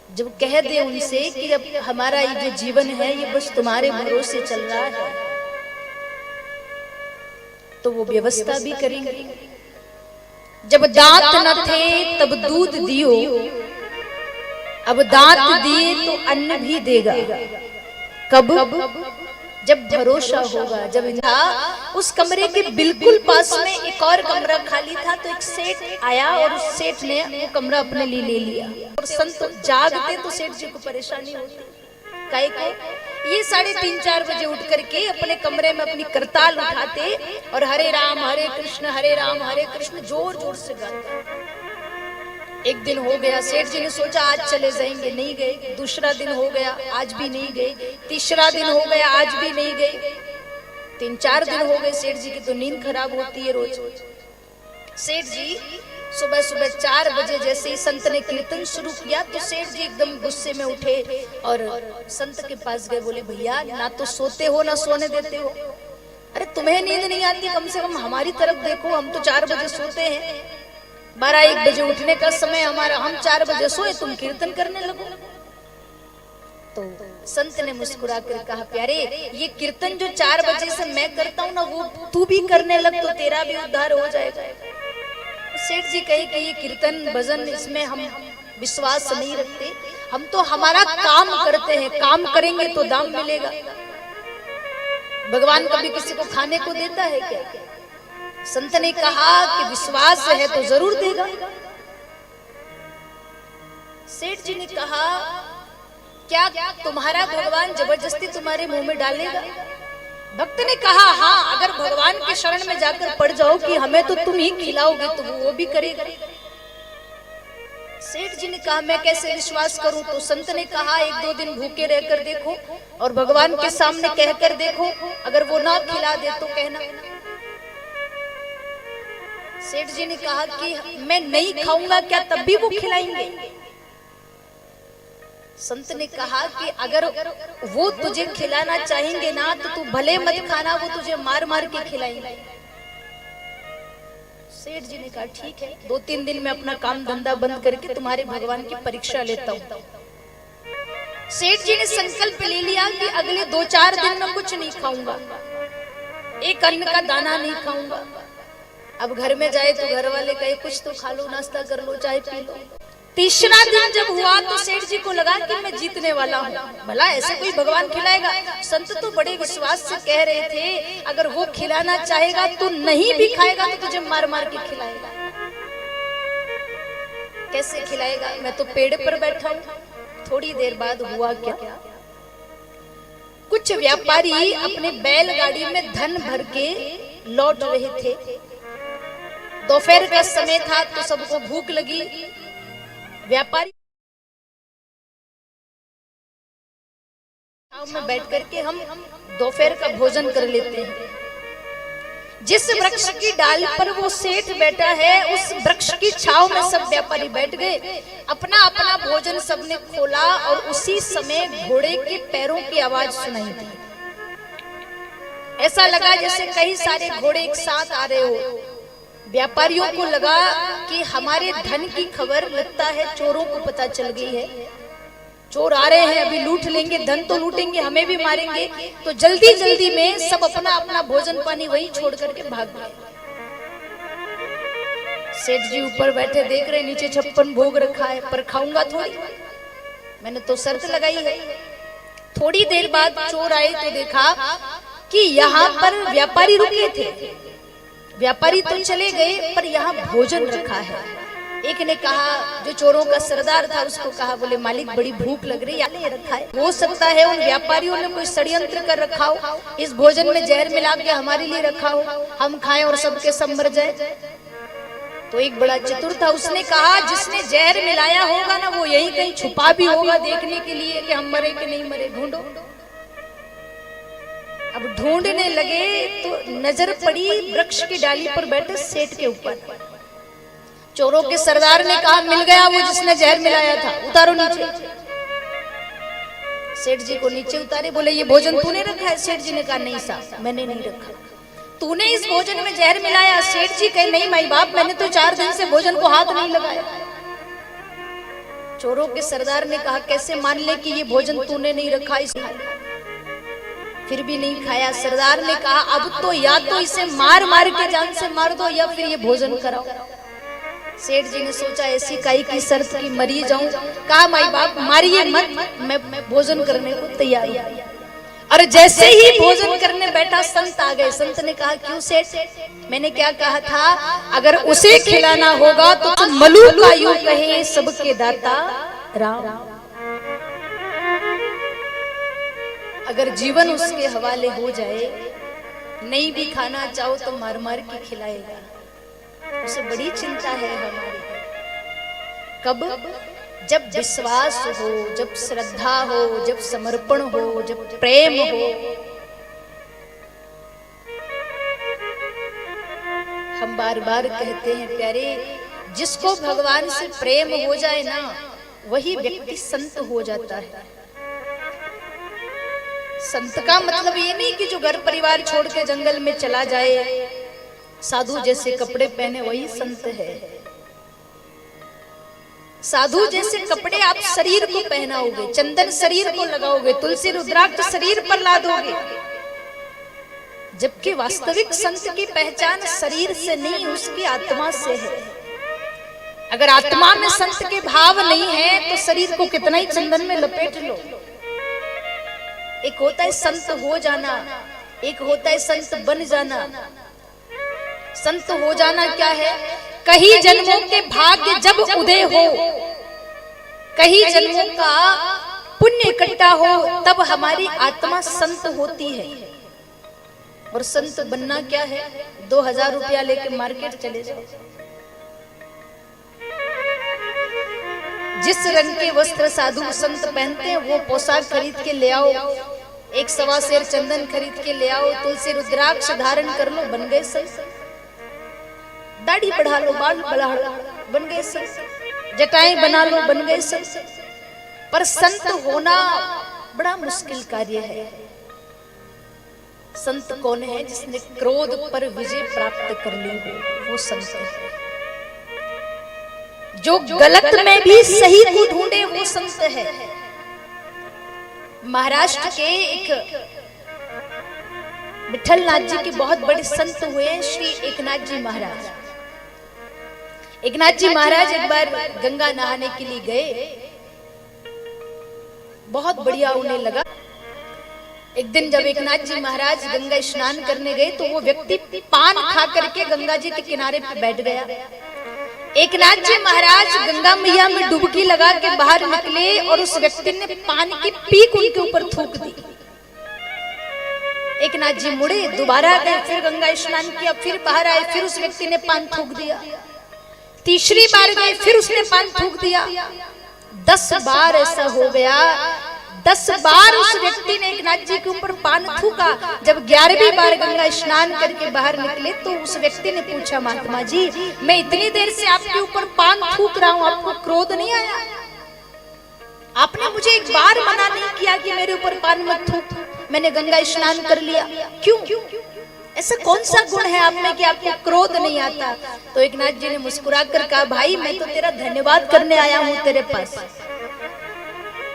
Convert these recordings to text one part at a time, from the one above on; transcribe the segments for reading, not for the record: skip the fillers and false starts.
जब कह दे उनसे कि अब हमारा ये जो जीवन है ये बस तुम्हारे भरोसे चल रहा है, तो वो व्यवस्था भी करेंगे। जब दांत न थे तब दूध दियो, अब दांत दिए तो अन्न भी देगा। कब? जब भरोसा होगा। जब था उस कमरे के बिल्कुल पास में एक और कमरा खाली था, तो एक सेठ आया और उस सेठ ने वो कमरा अपने लिए ले लिया। और संत जागते तो सेठ जी को परेशानी होती, काहे को ये 3:30-4 बजे उठ करके अपने कमरे में अपनी करताल उठाते और हरे राम हरे कृष्ण जोर जोर से गाते। एक दिन हो गया, सेठ जी ने सोचा आज चले जाएंगे, नहीं गए। दूसरा दिन हो गया, आज भी नहीं गए। तीसरा दिन हो गया, आज भी नहीं गए। 3-4 दिन हो गए। सेठ जी की तो नींद खराब होती है रोज। सेठ जी सुबह 4 बजे जैसे ही संत ने कीर्तन शुरू किया तो सेठ जी एकदम गुस्से में उठे और संत के पास गए। बोले भैया, ना तो सोते हो ना सोने देते हो। अरे तुम्हें नींद नहीं आती, कम से कम हमारी तरफ देखो। हम तो 4 बजे सोते हैं, 12-1 बजे उठने का समय हमारा, हम 4 बजे सोए, तुम कीर्तन करने लगो। तो संत ने मुस्कुरा कर कहा, प्यारे ये कीर्तन जो 4 बजे से मैं करता हूँ ना, वो तू भी करने लग तो तेरा भी उद्धार हो जाएगा। सेठ जी कहे कि ये कीर्तन भजन इसमें हम विश्वास नहीं रखते, हम तो हमारा काम करते हैं, काम करेंगे तो दाम मिलेगा। भगवान कभी किसी को खाने को देता है क्या? संत ने कहा कि विश्वास है तो जरूर देगा। सेठ जी ने कहा, क्या तुम्हारा भगवान जबरदस्ती तुम्हारे मुंह में डालेगा? भक्त ने कहा, हाँ, अगर भगवान के शरण में जाकर पड़ जाओ कि हमें तो तुम ही खिलाओगे तो वो भी करेगा। सेठ जी ने कहा, मैं कैसे विश्वास करूं? तो संत ने कहा, 1-2 दिन भूखे रहकर देखो और भगवान के सामने कहकर देखो, अगर वो ना खिला दे तो कहना। सेठ जी ने कहा कि मैं नहीं खाऊंगा क्या तब भी वो खिलाएंगे? संत ने कहा कि अगर वो तुझे खिलाना चाहेंगे ना तो तू भले मत खाना, वो तुझे मार मार के खिलाएंगे। सेठ जी ने कहा, ठीक है, 2-3 दिन में अपना काम धंधा बंद करके तुम्हारे भगवान की परीक्षा लेता हूं। सेठ जी ने संकल्प ले लिया कि अगले 2-4 दिन में कुछ नहीं खाऊंगा, एक अन्न का दाना नहीं खाऊंगा। अब घर में जाए तो घर वाले कहे कुछ तो खा लो, नाश्ता कर लो, चाय पी लो। तीसरा दिन जब हुआ तो सेठ जी को लगा कि मैं जीतने वाला हूँ, भला ऐसे कोई भगवान खिलाएगा? संत तो बड़े विश्वास से कह रहे थे, अगर वो खिलाना चाहेगा तो नहीं भी खाएगा तो तुझे मार मार के खिलाएगा। कैसे खिलाएगा? मैं तो पेड़ पर बैठा हूँ। थोड़ी देर बाद हुआ क्या, कुछ व्यापारी अपने बैलगाड़ी में धन भर के लौट रहे थे। दोपहर का समय था तो सबको भूख लगी। व्यापारी में बैठ करके हम दोपहर का भोजन कर लेते हैं। जिस वृक्ष की डाल पर वो सेठ बैठा है, उस वृक्ष की छांव में सब व्यापारी बैठ गए। अपना अपना भोजन सबने खोला और उसी समय घोड़े के पैरों की आवाज सुनाई दी। ऐसा लगा जैसे कई सारे घोड़े एक साथ आ रहे हो। व्यापारियों को लगा कि हमारे धन की खबर लगता है चोरों को पता चल गई है, चोर आ रहे हैं, अभी लूट लेंगे, धन तो लूटेंगे, हमें भी मारेंगे। तो जल्दी जल्दी में सब अपना अपना भोजन पानी वही छोड़ करके भाग गए। सेठ जी ऊपर बैठे देख रहे, नीचे 56 भोग रखा है, पर खाऊंगा थोड़ी, मैंने तो शर्त लगाई है। थोड़ी देर बाद चोर आए तो देखा कि यहाँ पर व्यापारी रुके थे। व्यापारी तो चले गए पर यहाँ भोजन रखा है। एक ने कहा, जो चोरों का सरदार था, उसको कहा, बोले मालिक बड़ी भूख लग रही है, ये रखा है, हो सकता है उन व्यापारियों ने कोई षड्यंत्र कर रखा हो, इस भोजन में जहर मिला के हमारे लिए रखा हो, हम खाएं और सबके सब मर जाए। तो एक बड़ा चतुर था, उसने कहा, जिसने जहर मिलाया होगा ना वो यही कहीं छुपा भी होगा देखने के लिए कि हम मरे कि नहीं मरे, ढूंढो। अब ढूंढने लगे तो नजर पड़ी वृक्ष की डाली पर बैठे सेठ के ऊपर। चोरों के सरदार ने कहा, मिल गया वो जिसने जहर मिलाया था, उतारो नीचे। सेठ जी को नीचे उतारे, बोले ये भोजन तूने रखा है? सेठ जी ने कहा, नहीं साहब, मैंने नहीं रखा। तूने इस भोजन में जहर मिलाया? सेठ जी कहे, नहीं माई बाप, मैंने तो 4 दिन से भोजन को हाथ नहीं लगाया। चोरों के सरदार ने कहा कैसे मान ले कि ये भोजन तूने नहीं रखा, इसे फिर भी नहीं खाया। सरदार ने कहा अब तो या तो इसे मार मार के जान से मार दो या फिर ये भोजन कराओ। सेठ जी ने सोचा ऐसी काई की शर्त की मरी जाऊं। कहा माई बाप मारिए मत, मैं भोजन करने को तैयार हूं। और जैसे ही भोजन करने बैठा संत आ गए। संत ने कहा क्यों सेठ, मैंने क्या कहा था, अगर उसे खिलाना होगा तो मलूक का यूं कहे सबके दाता राम। अगर जीवन उसके हवाले हो जाए, नहीं भी खाना चाहो तो मार मार के खिलाएगा। उसे बड़ी चिंता है हमारी। कब? जब विश्वास हो, जब श्रद्धा हो, जब समर्पण हो, जब प्रेम हो। हम बार बार कहते हैं प्यारे, जिसको भगवान से प्रेम हो जाए ना, वही व्यक्ति संत हो जाता है। संत का मतलब ये नहीं कि जो घर परिवार छोड़ के जंगल में चला जाए, साधु जैसे कपड़े पहने वही संत है। साधु जैसे कपड़े आप शरीर को पहनाओगे, चंदन शरीर को लगाओगे, तुलसी रुद्राक्ष शरीर पर ला दोगे, जबकि वास्तविक संत की पहचान शरीर से नहीं उसकी आत्मा से है। अगर आत्मा में संत के भाव नहीं है तो शरीर को कितना ही चंदन में लपेट लो। एक होता है संत हो जाना, एक होता है संत बन जाना। संत हो जाना क्या है? कई जन्मों के भाग्य जब उदय हो, कई जन्मों का पुण्य इकट्ठा हो, तब हमारी आत्मा संत होती है। और संत बनना क्या है? 2000 रुपया लेके मार्केट चले जाओ, जिस रंग के वस्त्र साधु संत पहनते हैं वो पोशाक खरीद के ले आओ, 1 सवा सेर चंदन खरीद के ले आओ, तुलसी रुद्राक्ष धारण कर लो, बन गए संत। दाढ़ी बढ़ा लो, बाल बढ़ा लो, बन गए संत। जटाएं बना लो, बन गए संत। पर संत होना बड़ा मुश्किल कार्य है। संत कौन है? जिसने क्रोध पर विजय प्राप्त कर ली हो, वो संत है। जो गलत में भी सही को ढूंढे, वो संत है। महाराष्ट्र के एक विठलनाथ जी के बहुत बड़े संत हुए श्री एकनाथ जी महाराज। एकनाथ जी महाराज एक बार गंगा नहाने के लिए गए, बहुत बढ़िया उन्हें लगा। एक दिन जब एकनाथ जी महाराज गंगा स्नान करने गए तो वो व्यक्ति पान खा करके गंगा जी के किनारे पे बैठ गया। एकनाथ जी महाराज गंगा मैया में डुबकी लगा के बाहर निकले और उस व्यक्ति ने पान की पीक उनके ऊपर थूक दी। एकनाथ जी मुड़े, दोबारा गए, फिर गंगा स्नान किया, फिर बाहर आए, फिर उस व्यक्ति ने पान थूक दिया। तीसरी बार गए, फिर उसने पान थूक दिया। 10 बार ऐसा हो गया। 10 बार उस व्यक्ति ने एकनाथ जी के ऊपर पान थूका। जब 11वीं बार गंगा स्नान करके बाहर निकले तो उस व्यक्ति ने पूछा, महात्मा जी मैं इतनी देर से आपके ऊपर पान थूक रहा हूँ, आपको क्रोध नहीं आया? आपने मुझे एक बार मना नहीं किया कि मेरे ऊपर पान मत थूक, मैंने गंगा स्नान कर लिया, क्यों? ऐसा कौन सा गुण है आप में कि आपको क्रोध नहीं आता? तो एकनाथ जी ने मुस्कुराकर कहा, भाई मैं तो तेरा धन्यवाद करने आया हूँ तेरे पास।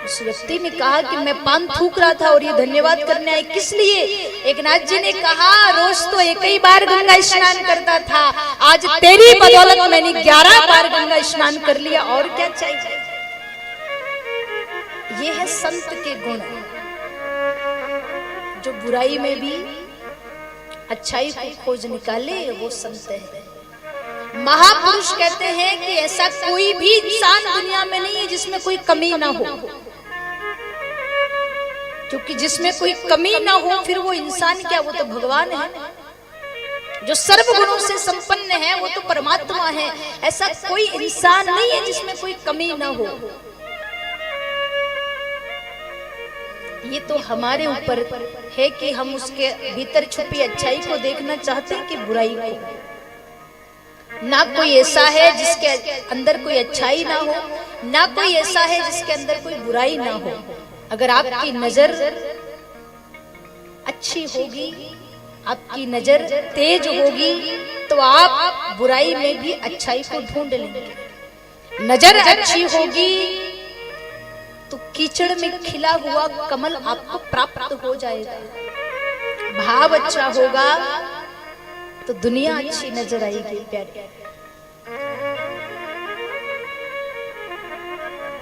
उस व्यक्ति ने कहा कि मैं पान थूक रहा था और ये धन्यवाद करने आए, किस लिए? एकनाथ जी ने कहा, रोज तो एक ही बार गंगा स्नान करता था, आज तेरी बदौलत मैंने 11 बार गंगा स्नान कर लिया, और क्या चाहिए? ये है संत के गुण, जो बुराई में भी अच्छाई को खोज निकाले, वो संत है। महापुरुष कहते हैं कि ऐसा कोई भी इंसान दुनिया में नहीं है जिसमें कोई कमी ना हो, क्योंकि जिसमें कोई कमी ना हो फिर वो इंसान क्या, वो तो भगवान है। जो सर्व गुणों से संपन्न है वो तो परमात्मा है। ऐसा कोई इंसान नहीं है जिसमें कोई कमी ना हो। ये तो हमारे ऊपर है कि हम उसके भीतर छुपी अच्छाई को देखना चाहते हैं कि बुराई को। ना कोई ऐसा है जिसके अंदर कोई अच्छाई ना हो, ना कोई ऐसा है जिसके अंदर कोई बुराई ना हो। अगर आपकी नजर अच्छी होगी, आपकी नजर तेज होगी, तो आप बुराई में भी अच्छाई को ढूंढ लेंगे। नजर अच्छी होगी कीचड़ में खिला हुआ कमल आपको प्राप्त हो जाएगा। भाव अच्छा होगा तो दुनिया अच्छी नजर आएगी प्यारे।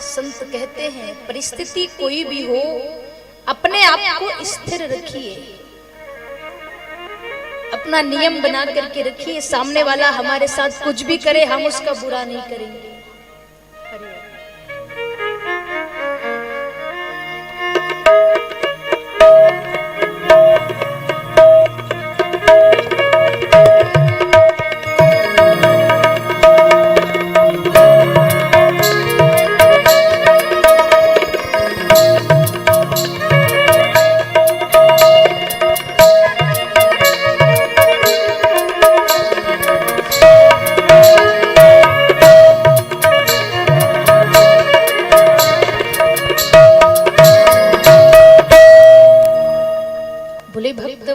संत कहते हैं परिस्थिति कोई भी हो अपने आप को स्थिर रखिए, अपना नियम बना करके रखिए। सामने वाला हमारे साथ कुछ भी करे हम उसका बुरा नहीं करेंगे।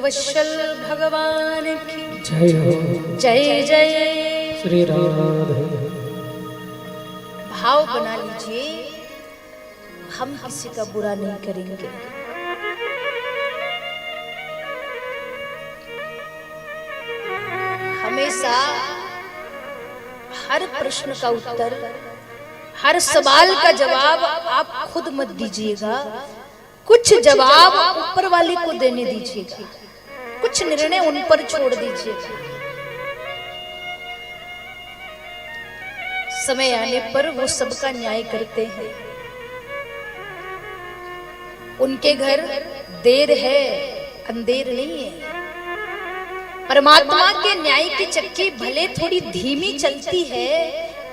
वत्सल भगवान की जय हो। जय जय श्री राधे। भाव बना लीजिए हम किसी का बुरा नहीं करेंगे। हमेशा हर प्रश्न का उत्तर, हर सवाल का जवाब आप खुद मत दीजिएगा, कुछ जवाब ऊपर वाले को देने दीजिएगा, कुछ निर्णय उन पर छोड़ दीजिएगा। समय आने पर वो सबका न्याय करते हैं। उनके घर देर है अंधेर नहीं है। परमात्मा के न्याय की चक्की भले थोड़ी धीमी चलती है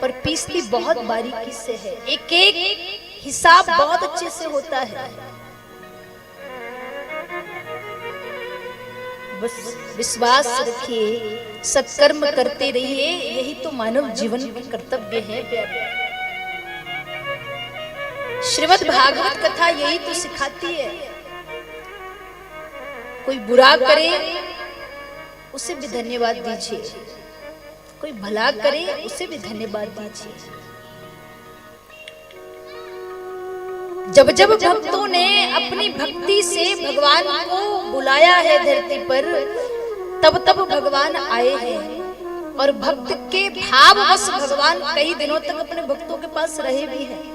पर पीसती बहुत बारीकी से है। एक एक हिसाब बहुत अच्छे से होता है। बस विश्वास रखिए, सत्कर्म करते रहिए, यही तो मानव जीवन के कर्तव्य है। श्रीमद् भागवत कथा यही तो सिखाती है। कोई बुरा करे उसे भी धन्यवाद दीजिए, कोई भला करे उसे भी धन्यवाद दीजिए। जब जब भक्तों ने अपनी भक्ति से भगवान को बुलाया है धरती पर, तब तब भगवान आए हैं और भक्त के भाववश भगवान कई दिनों तक अपने भक्तों के पास रहे भी हैं।